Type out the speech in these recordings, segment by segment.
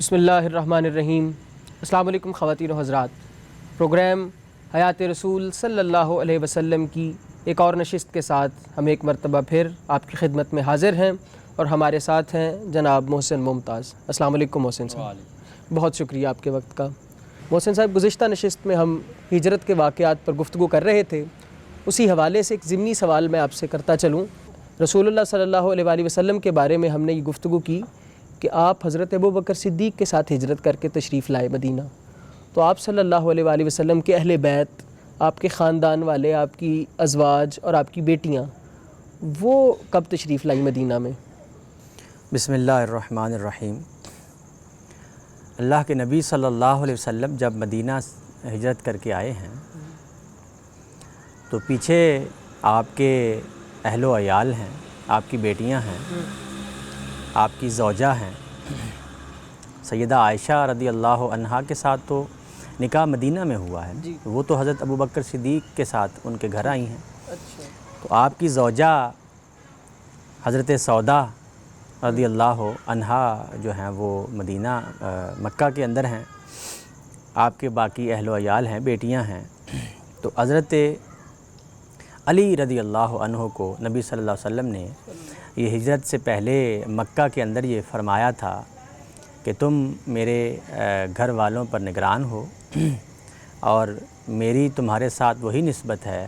بسم اللہ الرحمن الرحیم۔ السلام علیکم خواتین و حضرات، پروگرام حیات رسول صلی اللہ علیہ وسلم کی ایک اور نشست کے ساتھ ہم ایک مرتبہ پھر آپ کی خدمت میں حاضر ہیں اور ہمارے ساتھ ہیں جناب محسن ممتاز۔ السلام علیکم محسن صاحب، بہت شکریہ آپ کے وقت کا۔ محسن صاحب، گزشتہ نشست میں ہم ہجرت کے واقعات پر گفتگو کر رہے تھے، اسی حوالے سے ایک ضمنی سوال میں آپ سے کرتا چلوں۔ رسول اللہ صلی اللہ علیہ وآلہ وسلم کے بارے میں ہم نے یہ گفتگو کی کہ آپ حضرت ابوبکر صدیق کے ساتھ ہجرت کر کے تشریف لائے مدینہ، تو آپ صلی اللہ علیہ وآلہ وسلم کے اہل بیت، آپ کے خاندان والے، آپ کی ازواج اور آپ کی بیٹیاں، وہ کب تشریف لائی مدینہ میں؟ بسم اللہ الرحمن الرحیم۔ اللہ کے نبی صلی اللہ علیہ وسلم جب مدینہ ہجرت کر کے آئے ہیں تو پیچھے آپ کے اہل و عیال ہیں، آپ کی بیٹیاں ہیں، آپ کی زوجہ ہیں۔ سیدہ عائشہ رضی اللہ عنہا کے ساتھ تو نکاح مدینہ میں ہوا ہے، وہ تو حضرت ابوبکر صدیق کے ساتھ ان کے گھر آئی ہیں۔ تو آپ کی زوجہ حضرت سودا رضی اللہ عنہا جو ہیں وہ مدینہ مکہ کے اندر ہیں، آپ کے باقی اہل و عیال ہیں، بیٹیاں ہیں۔ تو حضرت علی رضی اللہ عنہ کو نبی صلی اللہ علیہ وسلم نے یہ ہجرت سے پہلے مکہ کے اندر یہ فرمایا تھا کہ تم میرے گھر والوں پر نگران ہو اور میری تمہارے ساتھ وہی نسبت ہے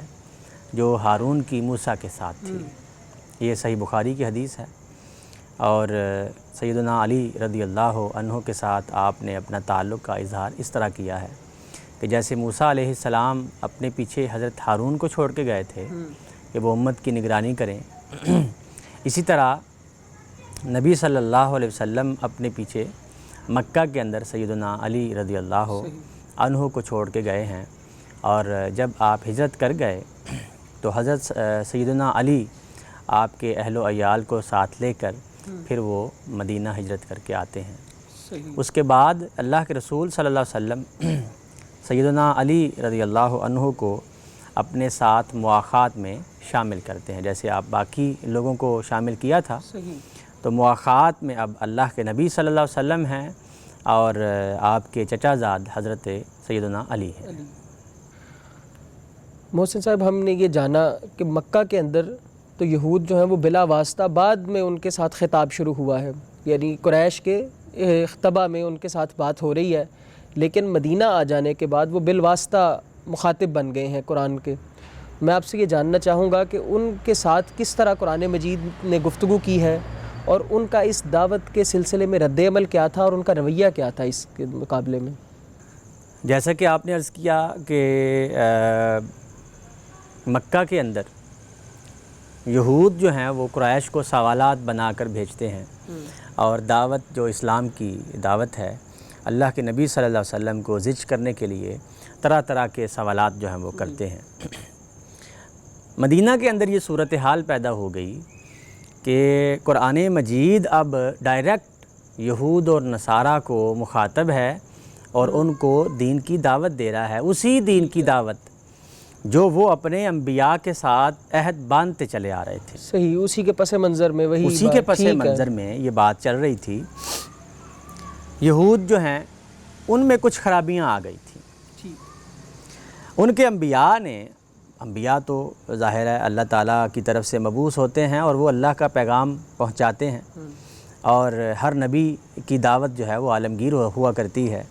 جو ہارون کی موسیٰ کے ساتھ تھی۔ یہ صحیح بخاری کی حدیث ہے۔ اور سیدنا علی رضی اللہ عنہ کے ساتھ آپ نے اپنا تعلق کا اظہار اس طرح کیا ہے کہ جیسے موسیٰ علیہ السلام اپنے پیچھے حضرت ہارون کو چھوڑ کے گئے تھے کہ وہ امت کی نگرانی کریں، اسی طرح نبی صلی اللہ علیہ وسلم اپنے پیچھے مکہ کے اندر سیدنا علی رضی اللہ عنہ کو چھوڑ کے گئے ہیں۔ اور جب آپ ہجرت کر گئے تو حضرت سیدنا علی آپ کے اہل و عیال کو ساتھ لے کر پھر وہ مدینہ ہجرت کر کے آتے ہیں۔ اس کے بعد اللہ کے رسول صلی اللہ علیہ وسلم سیدنا علی رضی اللہ عنہ کو اپنے ساتھ مواخات میں شامل کرتے ہیں، جیسے آپ باقی لوگوں کو شامل کیا تھا، تو مواخات میں اب اللہ کے نبی صلی اللہ علیہ وسلم ہیں اور آپ کے چچا زاد حضرت سیدنا علی ہیں۔ محسن صاحب، ہم نے یہ جانا کہ مکہ کے اندر تو یہود جو ہیں وہ بلا واسطہ بعد میں ان کے ساتھ خطاب شروع ہوا ہے، یعنی قریش کے خطبہ میں ان کے ساتھ بات ہو رہی ہے، لیکن مدینہ آ جانے کے بعد وہ بالواسطہ مخاطب بن گئے ہیں قرآن کے۔ میں آپ سے یہ جاننا چاہوں گا کہ ان کے ساتھ کس طرح قرآن مجید نے گفتگو کی ہے اور ان کا اس دعوت کے سلسلے میں رد عمل کیا تھا اور ان کا رویہ کیا تھا اس کے مقابلے میں؟ جیسا کہ آپ نے عرض کیا کہ مکہ کے اندر یہود جو ہیں وہ قریش کو سوالات بنا کر بھیجتے ہیں اور دعوت جو اسلام کی دعوت ہے، اللہ کے نبی صلی اللہ علیہ وسلم کو زج کرنے کے لیے طرح طرح کے سوالات جو ہیں وہ کرتے ہیں۔ مدینہ کے اندر یہ صورتحال پیدا ہو گئی کہ قرآن مجید اب ڈائریکٹ یہود اور نصارہ کو مخاطب ہے اور ان کو دین کی دعوت دے رہا ہے، اسی دین کی دعوت جو وہ اپنے انبیاء کے ساتھ عہد باندھتے چلے آ رہے تھے۔ صحیح، اسی کے پس منظر میں اسی کے پس منظر میں یہ بات چل رہی تھی۔ یہود جو ہیں ان میں کچھ خرابیاں آ گئی تھیں۔ ان کے انبیاء تو ظاہر ہے اللہ تعالیٰ کی طرف سے مبعوث ہوتے ہیں اور وہ اللہ کا پیغام پہنچاتے ہیں، اور ہر نبی کی دعوت جو ہے وہ عالمگیر ہوا کرتی ہے۔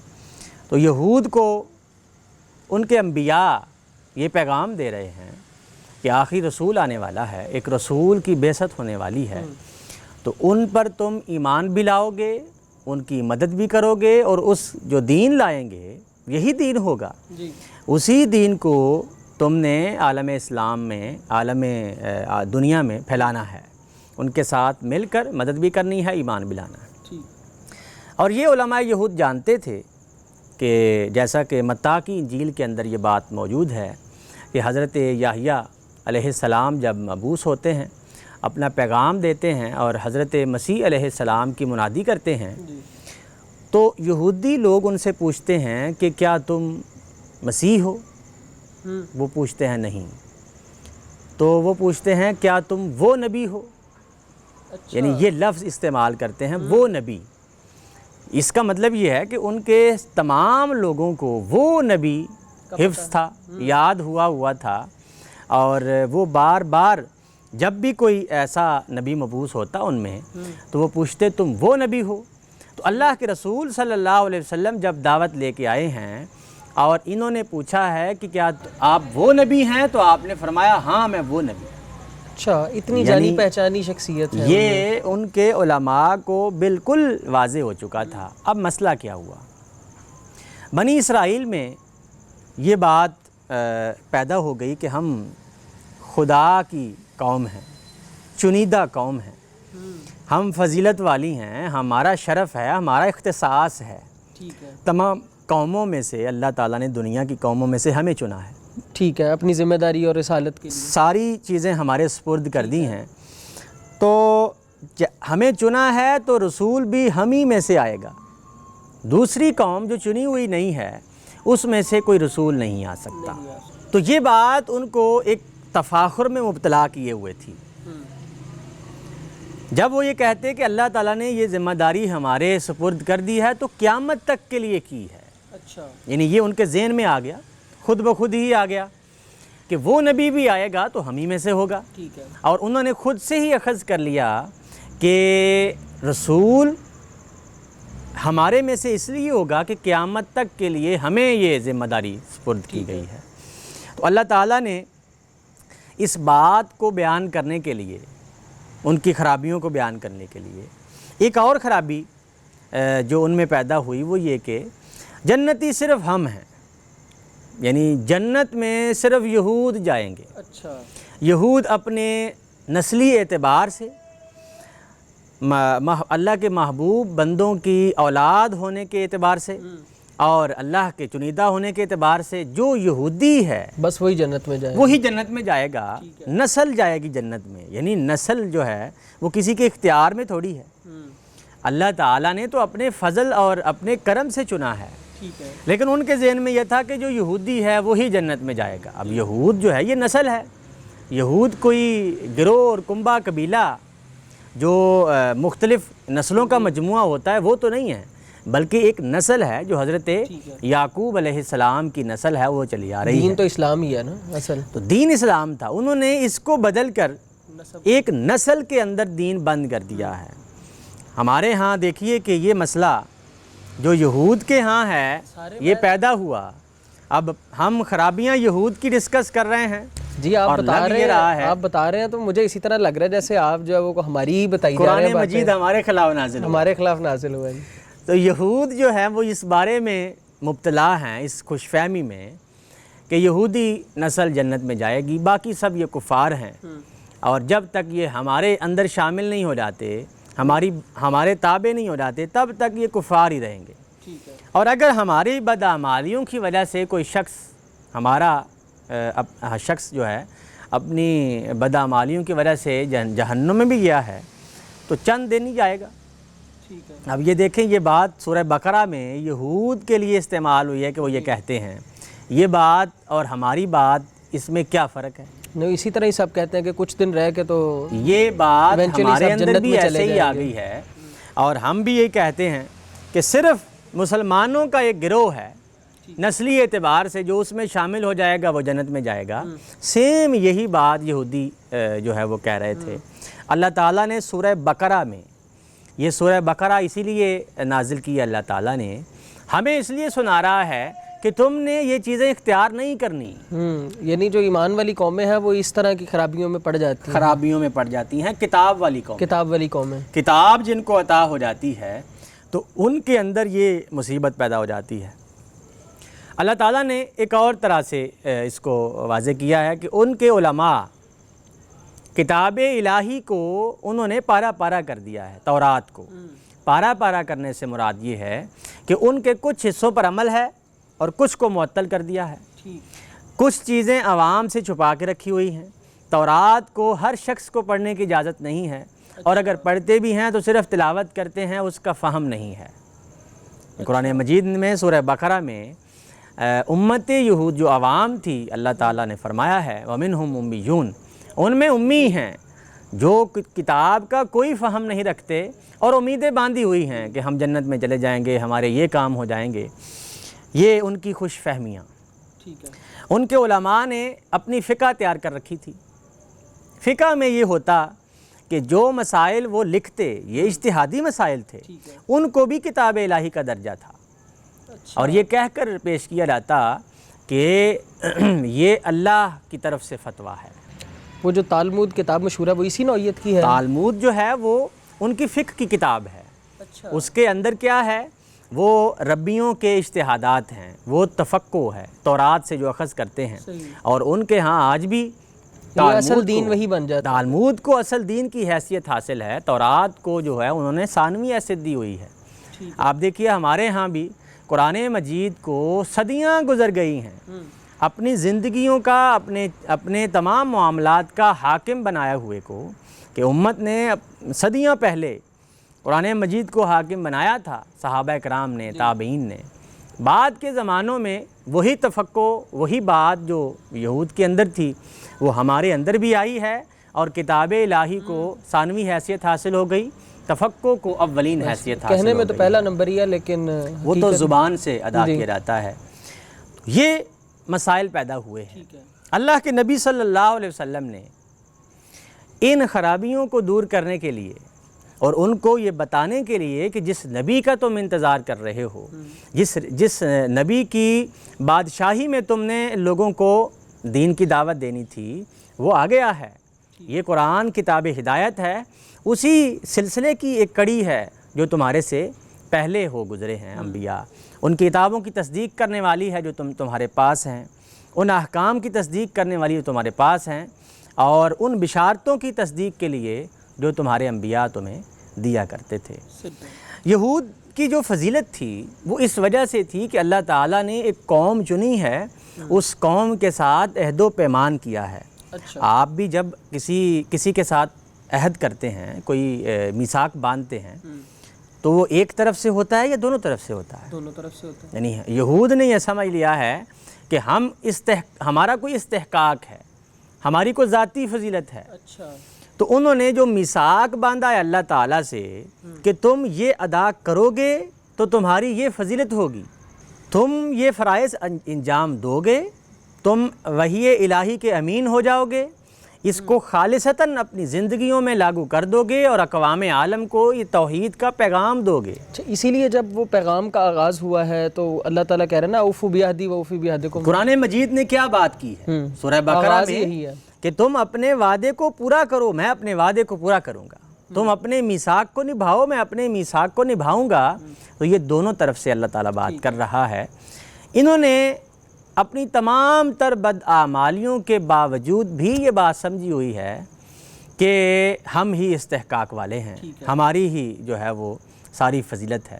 تو یہود کو ان کے انبیاء یہ پیغام دے رہے ہیں کہ آخری رسول آنے والا ہے، ایک رسول کی بعثت ہونے والی ہے، تو ان پر تم ایمان بھی لاؤ گے، ان کی مدد بھی کرو گے، اور اس جو دین لائیں گے یہی دین ہوگا، اسی دین کو تم نے عالم اسلام میں، عالم دنیا میں پھیلانا ہے، ان کے ساتھ مل کر مدد بھی کرنی ہے، ایمان بھی لانا ہے۔ اور یہ علماء یہود جانتے تھے کہ جیسا کہ متی کی انجیل کے اندر یہ بات موجود ہے کہ حضرت یحییٰ علیہ السلام جب مبعوث ہوتے ہیں، اپنا پیغام دیتے ہیں اور حضرت مسیح علیہ السلام کی منادی کرتے ہیں، تو یہودی لوگ ان سے پوچھتے ہیں کہ کیا تم مسیح ہو؟ وہ پوچھتے ہیں نہیں۔ تو وہ پوچھتے ہیں کیا تم وہ نبی ہو؟ یعنی یہ لفظ استعمال کرتے ہیں، وہ نبی۔ اس کا مطلب یہ ہے کہ ان کے تمام لوگوں کو وہ نبی حفظ تھا، یاد ہوا تھا، اور وہ بار بار جب بھی کوئی ایسا نبی مبعوث ہوتا ان میں تو وہ پوچھتے تم وہ نبی ہو؟ تو اللہ کے رسول صلی اللہ علیہ وسلم جب دعوت لے کے آئے ہیں اور انہوں نے پوچھا ہے کہ کیا آپ وہ نبی ہیں، تو آپ نے فرمایا ہاں میں وہ نبی ہوں۔ اچھا، اتنی جانی پہچانی شخصیت ہے۔ یہ ان کے علماء کو بالکل واضح ہو چکا تھا۔ اب مسئلہ کیا ہوا؟ بنی اسرائیل میں یہ بات پیدا ہو گئی کہ ہم خدا کی قوم ہیں، چنیدہ قوم ہیں، ہم فضیلت والی ہیں، ہمارا شرف ہے، ہمارا اختصاص ہے، ٹھیک ہے، تمام قوموں میں سے اللہ تعالیٰ نے دنیا کی قوموں میں سے ہمیں چنا ہے، ٹھیک ہے، اپنی ذمہ داری اور رسالت کے لیے ساری چیزیں ہمارے سپرد کر دی ہیں، تو ہمیں چنا ہے تو رسول بھی ہم ہی میں سے آئے گا، دوسری قوم جو چنی ہوئی نہیں ہے اس میں سے کوئی رسول نہیں آ سکتا۔ تو یہ بات ان کو ایک تفاخر میں مبتلا کیے ہوئے تھی۔ جب وہ یہ کہتے کہ اللہ تعالیٰ نے یہ ذمہ داری ہمارے سپرد کر دی ہے تو قیامت تک کے لیے کی ہے، اچھا، یعنی یہ ان کے ذہن میں آ گیا، خود بخود ہی آ گیا کہ وہ نبی بھی آئے گا تو ہم ہی میں سے ہوگا، ٹھیک ہے، اور انہوں نے خود سے ہی اخذ کر لیا کہ رسول ہمارے میں سے اس لیے ہوگا کہ قیامت تک کے لیے ہمیں یہ ذمہ داری سپرد کی گئی ہے۔ تو اللہ تعالیٰ نے اس بات کو بیان کرنے کے لیے، ان کی خرابیوں کو بیان کرنے کے لیے، ایک اور خرابی جو ان میں پیدا ہوئی وہ یہ کہ جنتی صرف ہم ہیں، یعنی جنت میں صرف یہود جائیں گے۔ اچھا، یہود اپنے نسلی اعتبار سے، اللہ کے محبوب بندوں کی اولاد ہونے کے اعتبار سے، اور اللہ کے چنیدہ ہونے کے اعتبار سے جو یہودی ہے بس وہی جنت میں جائے، وہی جنت میں جائے گا، نسل جائے گی جنت میں، یعنی نسل جو ہے وہ کسی کے اختیار میں تھوڑی ہے، اللہ تعالیٰ نے تو اپنے فضل اور اپنے کرم سے چنا ہے، ٹھیک ہے، لیکن ان کے ذہن میں یہ تھا کہ جو یہودی ہے وہی جنت میں جائے گا۔ اب یہود جو ہے یہ نسل ہے، یہود کوئی گروہ اور کنبہ قبیلہ جو مختلف نسلوں کا مجموعہ ہوتا ہے وہ تو نہیں ہے، بلکہ ایک نسل ہے جو حضرت یعقوب علیہ السلام کی نسل ہے، وہ چلی آ رہی ہے۔ دین تو اسلام ہی ہے نا اصل، تو دین اسلام تھا، انہوں نے اس کو بدل کر ایک نسل کے اندر دین بند کر دیا ہے۔ ہمارے ہاں دیکھیے کہ یہ مسئلہ جو یہود کے ہاں ہے یہ پیدا ہوا، اب ہم خرابیاں یہود کی ڈسکس کر رہے ہیں۔ جی آپ بتا رہے ہیں تو مجھے اسی طرح لگ رہا ہے جیسے آپ جو ہے وہ ہماری ہی بتائی جا رہے ہیں، قرآن مجید ہمارے خلاف نازل ہوا، ہمارے خلاف نازل ہوا ہے۔ تو یہود جو ہے وہ اس بارے میں مبتلا ہیں، اس خوش فہمی میں کہ یہودی نسل جنت میں جائے گی، باقی سب یہ کفار ہیں، اور جب تک یہ ہمارے اندر شامل نہیں ہو جاتے، ہمارے تابع نہیں ہو جاتے، تب تک یہ کفار ہی رہیں گے۔ اور اگر ہماری بدعمالیوں کی وجہ سے کوئی شخص جو ہے اپنی بدعمالیوں کی وجہ سے جہنم میں بھی گیا ہے تو چند دن ہی جائے گا۔ اب یہ دیکھیں، یہ بات سورہ بقرہ میں یہود کے لیے استعمال ہوئی ہے کہ وہ یہ کہتے ہیں، یہ بات اور ہماری بات اس میں کیا فرق ہے؟ نہیں، اسی طرح ہی سب کہتے ہیں کہ کچھ دن رہ کے تو یہ بات ہمارے اندر بھی ایسے ہی آ گئی ہے، اور ہم بھی یہ کہتے ہیں کہ صرف مسلمانوں کا ایک گروہ ہے نسلی اعتبار سے جو اس میں شامل ہو جائے گا وہ جنت میں جائے گا۔ سیم یہی بات یہودی جو ہے وہ کہہ رہے تھے۔ اللہ تعالیٰ نے سورہ بقرہ میں، یہ سورہ بقرہ اسی لیے نازل کی اللہ تعالیٰ نے، ہمیں اس لیے سنا رہا ہے کہ تم نے یہ چیزیں اختیار نہیں کرنی۔ یعنی جو ایمان والی قومیں ہیں وہ اس طرح کی خرابیوں میں پڑ جاتی ہیں، خرابیوں میں پڑ جاتی ہیں۔ کتاب والی قومیں، کتاب جن کو عطا ہو جاتی ہے تو ان کے اندر یہ مصیبت پیدا ہو جاتی ہے۔ اللہ تعالیٰ نے ایک اور طرح سے اس کو واضح کیا ہے کہ ان کے علماء کتاب الہی کو انہوں نے پارا پارا کر دیا ہے۔ تورات کو پارا پارا کرنے سے مراد یہ ہے کہ ان کے کچھ حصوں پر عمل ہے اور کچھ کو معطل کر دیا ہے، کچھ چیزیں عوام سے چھپا کے رکھی ہوئی ہیں۔ تورات کو ہر شخص کو پڑھنے کی اجازت نہیں ہے، اور اگر پڑھتے بھی ہیں تو صرف تلاوت کرتے ہیں، اس کا فہم نہیں ہے۔ قرآن مجید میں سورہ بقرہ میں امت یہود جو عوام تھی، اللہ تعالیٰ نے فرمایا ہے وَمِنْهُمْ أُمِّيُّونَ، ان میں امی ہیں جو کتاب کا کوئی فہم نہیں رکھتے اور امیدیں باندھی ہوئی ہیں کہ ہم جنت میں چلے جائیں گے، ہمارے یہ کام ہو جائیں گے، یہ ان کی خوش فہمیاں۔ ٹھیک ہے۔ ان کے علماء نے اپنی فقہ تیار کر رکھی تھی۔ فقہ میں یہ ہوتا کہ جو مسائل وہ لکھتے یہ اجتہادی مسائل تھے، ان کو بھی کتاب الہی کا درجہ تھا، اور یہ کہہ کر پیش کیا جاتا کہ یہ اللہ کی طرف سے فتویٰ ہے۔ وہ جو تالمود کتاب مشہور ہے وہ اسی نوعیت کی ہے؟ تالمود جو ہے وہ ان کی فقہ کی کتاب ہے۔ اچھا۔ اس کے اندر کیا ہے؟ وہ ربیوں کے اجتہادات ہیں، وہ تفقہ ہے، تورات سے جو اخذ کرتے ہیں، اور ان کے ہاں آج بھی اصل دین وہی بن جاتا ہے۔ تالمود کو اصل دین کی حیثیت حاصل ہے، تورات کو جو ہے انہوں نے ثانوی حیثیت دی ہوئی ہے۔ آپ دیکھیے ہمارے ہاں بھی قرآن مجید کو صدیاں گزر گئی ہیں، اپنی زندگیوں کا اپنے تمام معاملات کا حاکم بنایا ہوئے کو، کہ امت نے صدیاں پہلے قرآن مجید کو حاکم بنایا تھا، صحابہ کرام نے، تابعین نے۔ بعد کے زمانوں میں وہی تفقہ، وہی بات جو یہود کے اندر تھی وہ ہمارے اندر بھی آئی ہے، اور کتاب الہی کو ثانوی حیثیت حاصل ہو گئی، تفقہ کو اولین حیثیت حاصل ہو گئی۔ کہنے میں تو پہلا نمبر ہی ہے، لیکن وہ تو زبان سے ادا کیا جاتا ہے۔ یہ مسائل پیدا ہوئے ہیں۔ اللہ کے نبی صلی اللہ علیہ وسلم نے ان خرابیوں کو دور کرنے کے لیے اور ان کو یہ بتانے کے لیے کہ جس نبی کا تم انتظار کر رہے ہو، جس نبی کی بادشاہی میں تم نے لوگوں کو دین کی دعوت دینی تھی، وہ آ گیا ہے۔ یہ قرآن کتاب ہدایت ہے، اسی سلسلے کی ایک کڑی ہے جو تمہارے سے پہلے ہو گزرے ہیں انبیاء۔ ان کتابوں کی تصدیق کرنے والی ہے جو تمہارے پاس ہیں، ان احکام کی تصدیق کرنے والی جو تمہارے پاس ہیں، اور ان بشارتوں کی تصدیق کے لیے جو تمہارے انبیاء تمہیں دیا کرتے تھے۔ یہود کی جو فضیلت تھی وہ اس وجہ سے تھی کہ اللہ تعالیٰ نے ایک قوم چنی ہے، اس قوم کے ساتھ عہد و پیمان کیا ہے۔ آپ بھی جب کسی کے ساتھ عہد کرتے ہیں، کوئی میثاق باندھتے ہیں، تو وہ ایک طرف سے ہوتا ہے یا دونوں طرف سے ہوتا ہے؟ دونوں طرف سے ہوتا ہے۔ یعنی یہود نے یہ سمجھ لیا ہے کہ ہمارا کوئی استحقاق ہے، ہماری کوئی ذاتی فضیلت ہے۔ اچھا۔ تو انہوں نے جو میثاق باندھا ہے اللہ تعالیٰ سے کہ تم یہ ادا کرو گے تو تمہاری یہ فضیلت ہوگی، تم یہ فرائض انجام دو گے، تم وحی الہی کے امین ہو جاؤ گے، اس کو خالصتاً اپنی زندگیوں میں لاگو کر دو گے، اور اقوام عالم کو یہ توحید کا پیغام دو گے۔ اسی لیے جب وہ پیغام کا آغاز ہوا ہے تو اللہ تعالیٰ کہہ رہے ہیں نا، اوفوا بعہدی واوفوا بعہدکم۔ قرآن مجید نے کیا بات کی ہے سورہ بقرہ میں کہ تم اپنے وعدے کو پورا کرو، میں اپنے وعدے کو پورا کروں گا، تم اپنے میثاق کو نبھاؤ، میں اپنے میثاق کو نبھاؤں گا۔ تو یہ دونوں طرف سے اللہ تعالیٰ بات کر رہا ہے۔ انہوں نے اپنی تمام تر بدعمالیوں کے باوجود بھی یہ بات سمجھی ہوئی ہے کہ ہم ہی استحقاق والے ہیں، ہماری ہی جو ہے وہ ساری فضیلت ہے۔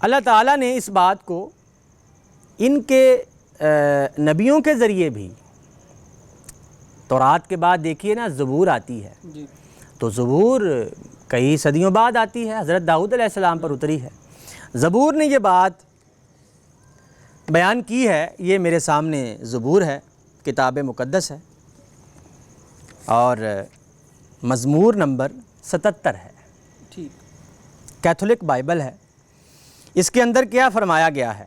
اللہ تعالیٰ نے اس بات کو ان کے نبیوں کے ذریعے بھی، تورات کے بعد دیکھیے نا زبور آتی ہے، تو زبور کئی صدیوں بعد آتی ہے، حضرت داؤد علیہ السلام پر اتری ہے۔ زبور نے یہ بات بیان کی ہے، یہ میرے سامنے زبور ہے، کتاب مقدس ہے، اور مزمور نمبر 77 ہے، کیتھولک بائبل ہے۔ اس کے اندر کیا فرمایا گیا ہے؟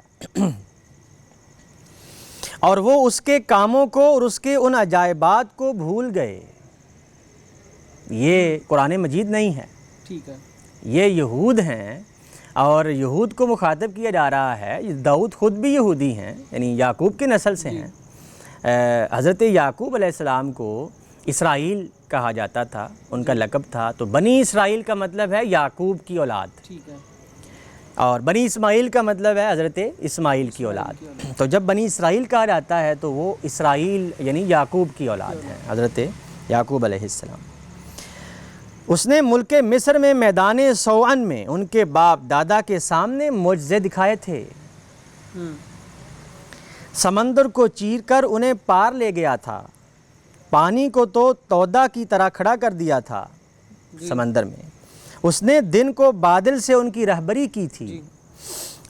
اور وہ اس کے کاموں کو اور اس کے ان عجائبات کو بھول گئے۔ یہ قرآن مجید نہیں ہے، یہ یہود ہیں، اور یہود کو مخاطب کیا جا رہا ہے۔ داؤد خود بھی یہودی ہیں، یعنی یعقوب کی نسل سے ہیں۔ حضرت یعقوب علیہ السلام کو اسرائیل کہا جاتا تھا، ان کا لقب تھا۔ تو بنی اسرائیل کا مطلب ہے یعقوب کی اولاد، اور بنی اسماعیل کا مطلب ہے حضرت اسماعیل کی اولاد۔ تو جب بنی اسرائیل کہا جاتا ہے تو وہ اسرائیل یعنی یعقوب کی اولاد ہے، حضرت یعقوب علیہ السلام۔ اس نے ملک مصر میں میدان سوعن میں ان کے باپ دادا کے سامنے معجزے دکھائے تھے۔ سمندر کو چیر کر انہیں پار لے گیا تھا، پانی کو تو تودا کی طرح کھڑا کر دیا تھا سمندر میں۔ اس نے دن کو بادل سے ان کی رہبری کی تھی،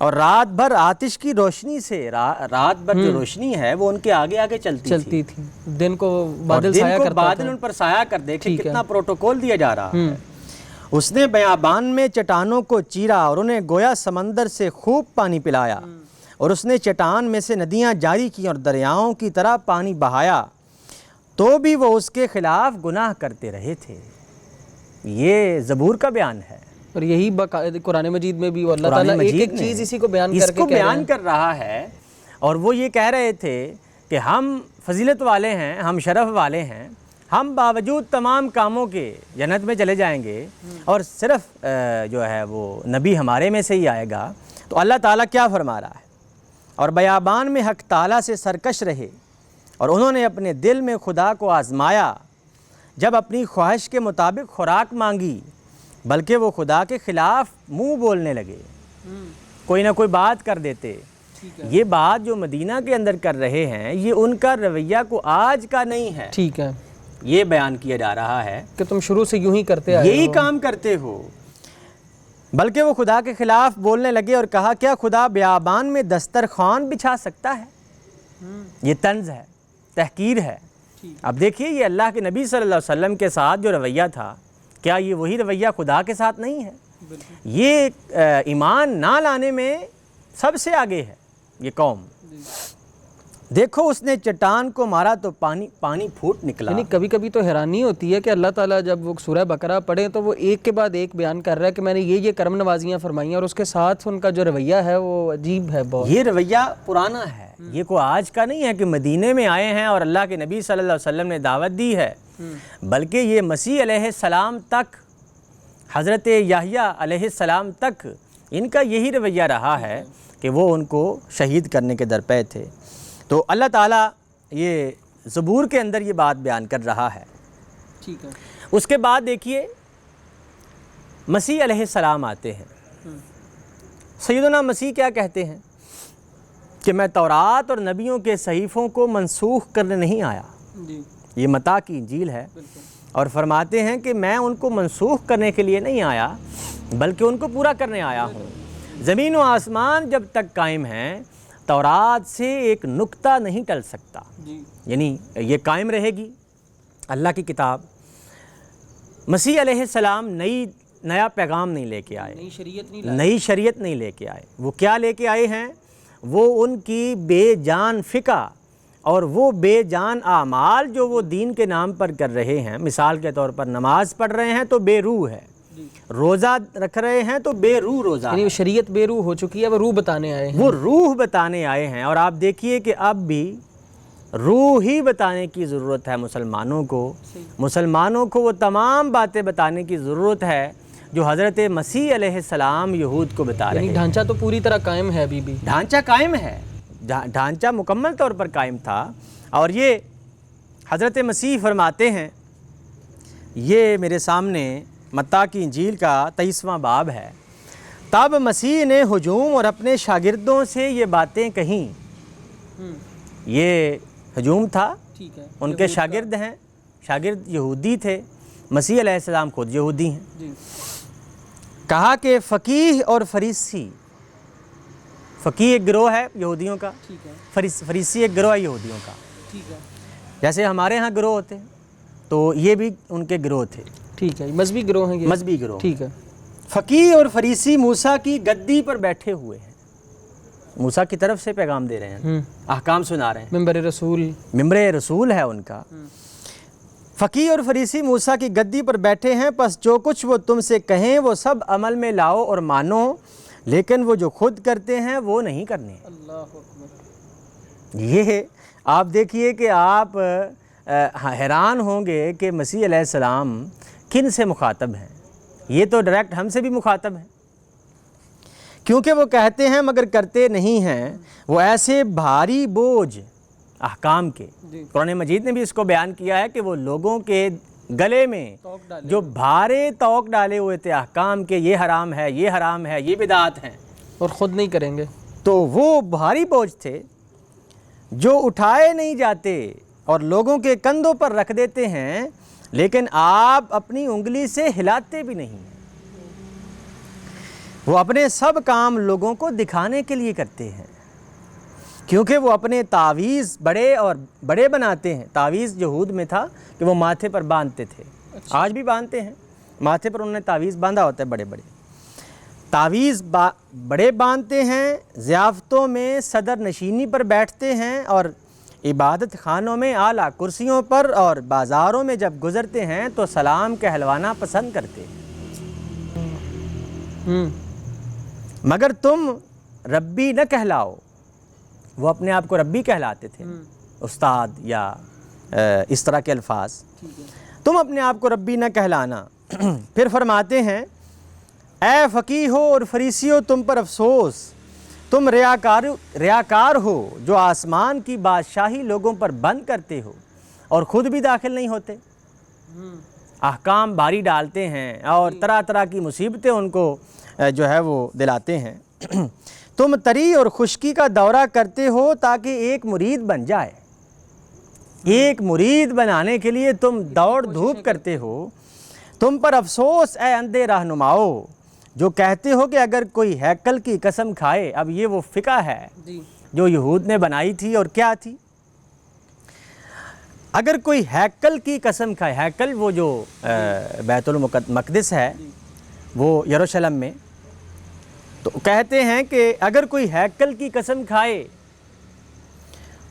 اور رات بھر آتش کی روشنی سے رات بھر جو روشنی ہے وہ ان کے آگے آگے چلتی تھی، دن کو بادل سایہ کرتا تھا، بادل ان پر سایہ کر دے، کتنا پروٹوکول دیا جا رہا ہے۔ اس نے بیابان میں چٹانوں کو چیرا اور انہیں گویا سمندر سے خوب پانی پلایا، اور اس نے چٹان میں سے ندیاں جاری کی اور دریاؤں کی طرح پانی بہایا، تو بھی وہ اس کے خلاف گناہ کرتے رہے تھے۔ یہ زبور کا بیان ہے، اور یہی قرآن مجید میں بھی اللہ تعالیٰ ایک ایک چیز اسی کو بیان کر رہا ہے۔ اور وہ یہ کہہ رہے تھے کہ ہم فضیلت والے ہیں، ہم شرف والے ہیں، ہم باوجود تمام کاموں کے جنت میں چلے جائیں گے، اور صرف جو ہے وہ نبی ہمارے میں سے ہی آئے گا۔ تو اللہ تعالیٰ کیا فرما رہا ہے؟ اور بیابان میں حق تعالیٰ سے سرکش رہے، اور انہوں نے اپنے دل میں خدا کو آزمایا، جب اپنی خواہش کے مطابق خوراک مانگی، بلکہ وہ خدا کے خلاف منہ بولنے لگے، کوئی نہ کوئی بات کر دیتے۔ یہ بات جو مدینہ کے اندر کر رہے ہیں، یہ ان کا رویہ کو آج کا نہیں ہے، ٹھیک ہے، یہ بیان کیا جا رہا ہے کہ تم شروع سے یوں ہی کرتے آئے ہو، یہی کام کرتے ہو۔ بلکہ وہ خدا کے خلاف بولنے لگے اور کہا، کیا خدا بیابان میں دسترخوان بچھا سکتا ہے؟ یہ طنز ہے، تحقیر ہے۔ اب دیکھیے، یہ اللہ کے نبی صلی اللہ علیہ وسلم کے ساتھ جو رویہ تھا، کیا یہ وہی رویہ خدا کے ساتھ نہیں ہے؟ یہ ایمان نہ لانے میں سب سے آگے ہے یہ قوم۔ دیکھو، اس نے چٹان کو مارا تو پانی پھوٹ نکلا۔ یعنی کبھی کبھی تو حیرانی ہوتی ہے کہ اللہ تعالیٰ جب وہ سورہ بقرہ پڑھیں تو وہ ایک کے بعد ایک بیان کر رہا ہے کہ میں نے یہ کرم نوازیاں فرمائی، اور اس کے ساتھ ان کا جو رویہ ہے وہ عجیب ہے بہت۔ یہ رویہ پرانا ہے، یہ کوئی آج کا نہیں ہے کہ مدینے میں آئے ہیں اور اللہ کے نبی صلی اللہ علیہ وسلم نے دعوت دی ہے، بلکہ یہ مسیح علیہ السلام تک، حضرت یحییٰ علیہ السلام تک ان کا یہی رویہ رہا ہے کہ وہ ان کو شہید کرنے کے درپے تھے۔ تو اللہ تعالیٰ یہ زبور کے اندر یہ بات بیان کر رہا ہے۔ ٹھیک ہے، اس کے بعد دیکھیے مسیح علیہ السلام آتے ہیں۔ سیدنا مسیح کیا کہتے ہیں کہ میں تورات اور نبیوں کے صحیفوں کو منسوخ کرنے نہیں آیا۔ یہ متی کی انجیل ہے، اور فرماتے ہیں کہ میں ان کو منسوخ کرنے کے لیے نہیں آیا، بلکہ ان کو پورا کرنے آیا ہوں۔ زمین و آسمان جب تک قائم ہیں، تورات سے ایک نقطہ نہیں ٹل سکتا، یعنی یہ قائم رہے گی اللہ کی کتاب۔ مسیح علیہ السلام نیا پیغام نہیں لے کے آئے، نئی شریعت نہیں لے کے آئے۔ وہ کیا لے کے آئے ہیں؟ وہ ان کی بے جان فقہ اور وہ بے جان اعمال جو وہ دین کے نام پر کر رہے ہیں۔ مثال کے طور پر نماز پڑھ رہے ہیں تو بے روح ہے، روزہ رکھ رہے ہیں تو بے روح روزہ ہے، یعنی شریعت بے روح ہو چکی ہے، وہ روح بتانے آئے ہیں، وہ روح بتانے آئے ہیں۔ اور آپ دیکھیے کہ اب بھی روح ہی بتانے کی ضرورت ہے مسلمانوں کو وہ تمام باتیں بتانے کی ضرورت ہے جو حضرت مسیح علیہ السلام یہود کو بتا رہے ہیں۔ یعنی ڈھانچہ تو پوری طرح قائم ہے، ابھی بھی ڈھانچہ قائم ہے، ڈھانچہ مکمل طور پر قائم تھا۔ اور یہ حضرت مسیح فرماتے ہیں، یہ میرے سامنے متی کی انجیل کا 23واں باب ہے۔ تب مسیح نے ہجوم اور اپنے شاگردوں سے یہ باتیں کہیں۔ یہ ہجوم تھا، ان کے شاگرد ہیں، شاگرد یہودی تھے، مسیح علیہ السلام خود یہودی ہیں۔ کہا کہ فقیہ اور فریسی، فقیہ ایک گروہ ہے یہودیوں کا، فریسی ایک گروہ ہے یہودیوں کا، جیسے ہمارے ہاں گروہ ہوتے ہیں تو یہ بھی ان کے گروہ تھے۔ ٹھیک ہے، مذہبی گروہ ہیں، مذہبی گروہ۔ ٹھیک ہے۔ فقیہ اور فریسی موسیٰ کی گدی پر بیٹھے ہوئے ہیں، موسیٰ کی طرف سے پیغام دے رہے ہیں، احکام سنا رہے ہیں، ممبر رسول ہے ان کا۔ فقیہ اور فریسی موسیٰ کی گدی پر بیٹھے ہیں، پس جو کچھ وہ تم سے کہیں وہ سب عمل میں لاؤ اور مانو، لیکن وہ جو خود کرتے ہیں وہ نہیں کرنے۔ یہ آپ دیکھیے کہ آپ حیران ہوں گے کہ مسیح علیہ السلام کن سے مخاطب ہیں۔ یہ تو ڈائریکٹ ہم سے بھی مخاطب ہیں، کیونکہ وہ کہتے ہیں مگر کرتے نہیں ہیں، وہ ایسے بھاری بوجھ احکام کے۔ قرآن مجید نے بھی اس کو بیان کیا ہے کہ وہ لوگوں کے گلے میں جو بھارے توق ڈالے ہوئے تھے احکام کے، یہ حرام ہے، یہ حرام ہے، یہ بدعات ہیں، اور خود نہیں کریں گے، تو وہ بھاری بوجھ تھے جو اٹھائے نہیں جاتے اور لوگوں کے کندھوں پر رکھ دیتے ہیں، لیکن آپ اپنی انگلی سے ہلاتے بھی نہیں ہیں۔ وہ اپنے سب کام لوگوں کو دکھانے کے لیے کرتے ہیں، کیونکہ وہ اپنے تعویذ بڑے اور بڑے بناتے ہیں۔ تعویذ یہود میں تھا کہ وہ ماتھے پر باندھتے تھے، آج بھی باندھتے ہیں، ماتھے پر انہوں نے تعویذ باندھا ہوتا ہے، بڑے بڑے تعویذ بڑے باندھتے ہیں، ضیافتوں میں صدر نشینی پر بیٹھتے ہیں، اور عبادت خانوں میں اعلیٰ کرسیوں پر، اور بازاروں میں جب گزرتے ہیں تو سلام کہلوانا پسند کرتے ہیں۔ مگر تم ربی نہ کہلاؤ، وہ اپنے آپ کو ربی کہلاتے تھے، استاد یا اس طرح کے الفاظ، تم اپنے آپ کو ربی نہ کہلانا۔ پھر فرماتے ہیں اے فقیہو اور فریسیو تم پر افسوس، تم ریاکار ہو جو آسمان کی بادشاہی لوگوں پر بند کرتے ہو اور خود بھی داخل نہیں ہوتے، احکام بھاری ڈالتے ہیں اور طرح طرح کی مصیبتیں ان کو جو ہے وہ دلاتے ہیں۔ تم تری اور خشکی کا دورہ کرتے ہو تاکہ ایک مرید بن جائے، ایک مرید بنانے کے لیے تم دوڑ دھوپ کرتے ہو۔ تم پر افسوس اے اندھے رہنماؤ جو کہتے ہو کہ اگر کوئی ہیکل کی قسم کھائے۔ اب یہ وہ فقہ ہے جو یہود نے بنائی تھی، اور کیا تھی؟ اگر کوئی ہیکل کی قسم کھائے، ہیکل وہ جو بیت المقدس ہے وہ یروشلم میں، تو کہتے ہیں کہ اگر کوئی ہیکل کی قسم کھائے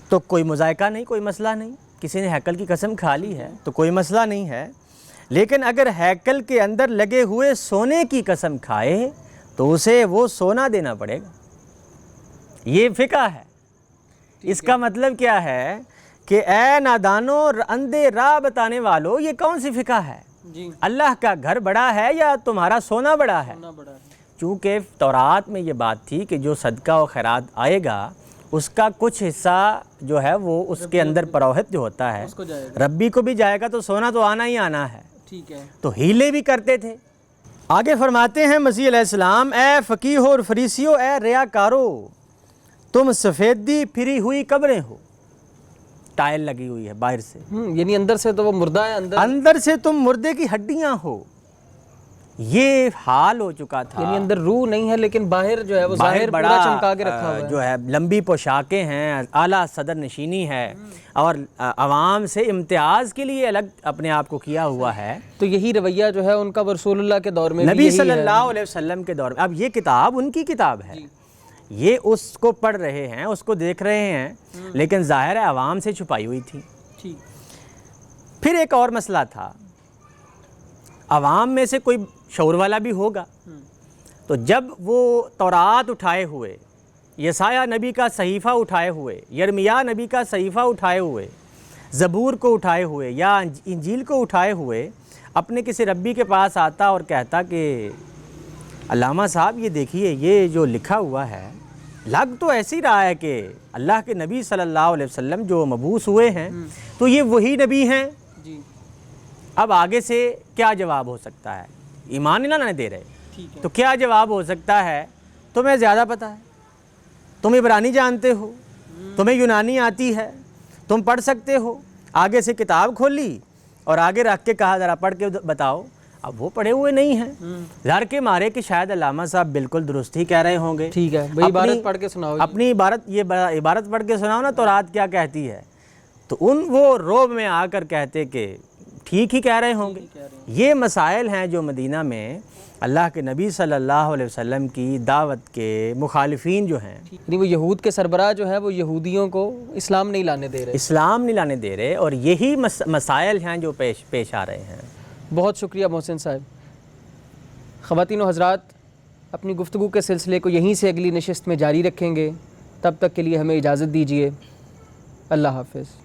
تو کوئی مذائقہ نہیں، کوئی مسئلہ نہیں، کسی نے ہیکل کی قسم کھا لی ہے تو کوئی مسئلہ نہیں ہے، لیکن اگر ہیکل کے اندر لگے ہوئے سونے کی قسم کھائے تو اسے وہ سونا دینا پڑے گا۔ یہ فقہ ہے۔ اس کا مطلب کیا ہے کہ اے نادانوں، اندھے راہ بتانے والوں، یہ کون سی فقہ ہے؟ اللہ کا گھر بڑا ہے یا تمہارا سونا بڑا ہے؟ چونکہ تورات میں یہ بات تھی کہ جو صدقہ و خیرات آئے گا اس کا کچھ حصہ جو ہے وہ اس کے اندر پروہت جو ہوتا ہے ربی کو بھی جائے گا، تو سونا تو آنا ہی آنا ہے، تو ہیلے بھی کرتے تھے۔ آگے فرماتے ہیں مسیح علیہ السلام اے فقیہو اور فریسیو، اے ریاکارو، تم سفیدی پھری ہوئی قبریں ہو، ٹائل لگی ہوئی ہے باہر سے، یعنی اندر سے تو وہ مردہ ہے، اندر سے تم مردے کی ہڈیاں ہو۔ یہ حال ہو چکا تھا، یعنی اندر روح نہیں ہے لیکن باہر جو ہے وہ ظاہر پورا چمکا کے رکھا ہوا ہے، جو ہے لمبی پوشاکیں ہیں، اعلیٰ صدر نشینی ہے، اور عوام سے امتیاز کے لیے الگ اپنے آپ کو کیا ہوا ہے۔ تو یہی رویہ جو ہے ان کا رسول اللہ کے دور میں بھی نبی صلی اللہ علیہ وسلم کے دور میں۔ اب یہ کتاب ان کی کتاب ہے، یہ اس کو پڑھ رہے ہیں، اس کو دیکھ رہے ہیں، لیکن ظاہر ہے عوام سے چھپائی ہوئی تھی۔ پھر ایک اور مسئلہ تھا، عوام میں سے کوئی شعور والا بھی ہوگا، تو جب وہ تورات اٹھائے ہوئے، یسایہ نبی کا صحیفہ اٹھائے ہوئے، یرمیاہ نبی کا صحیفہ اٹھائے ہوئے، زبور کو اٹھائے ہوئے یا انجیل کو اٹھائے ہوئے اپنے کسی ربی کے پاس آتا اور کہتا کہ علامہ صاحب یہ دیکھیے یہ جو لکھا ہوا ہے لگ تو ایسی رہا ہے کہ اللہ کے نبی صلی اللہ علیہ وسلم جو مبعوث ہوئے ہیں تو یہ وہی نبی ہیں، اب آگے سے کیا جواب ہو سکتا ہے؟ ایمان نہ دے رہے تو کیا جواب ہو سکتا ہے؟ تمہیں زیادہ پتہ ہے، تم عبرانی جانتے ہو، تمہیں یونانی آتی ہے، تم پڑھ سکتے ہو، آگے سے کتاب کھولی اور آگے رکھ کے کہا ذرا پڑھ کے بتاؤ۔ اب وہ پڑھے ہوئے نہیں ہیں، ڈر کے مارے کہ شاید علامہ صاحب بالکل درست ہی کہہ رہے ہوں گے، ٹھیک ہے بھئی عبارت پڑھ کے سناؤ، اپنی عبارت پڑھ کے سناؤ نا، تورات کیا کہتی ہے؟ تو وہ روب میں آ کر کہتے کہ ٹھیک ہی کہہ رہے ہوں گے۔ یہ مسائل ہیں جو مدینہ میں اللہ کے نبی صلی اللہ علیہ وسلم کی دعوت کے مخالفین جو ہیں، یعنی وہ یہود کے سربراہ جو ہیں وہ یہودیوں کو اسلام نہیں لانے دے رہے، اسلام نہیں لانے دے رہے، اور یہی مسائل ہیں جو پیش آ رہے ہیں۔ بہت شکریہ محسن صاحب۔ خواتین و حضرات، اپنی گفتگو کے سلسلے کو یہیں سے اگلی نشست میں جاری رکھیں گے، تب تک کے لیے ہمیں اجازت دیجیے، اللہ حافظ۔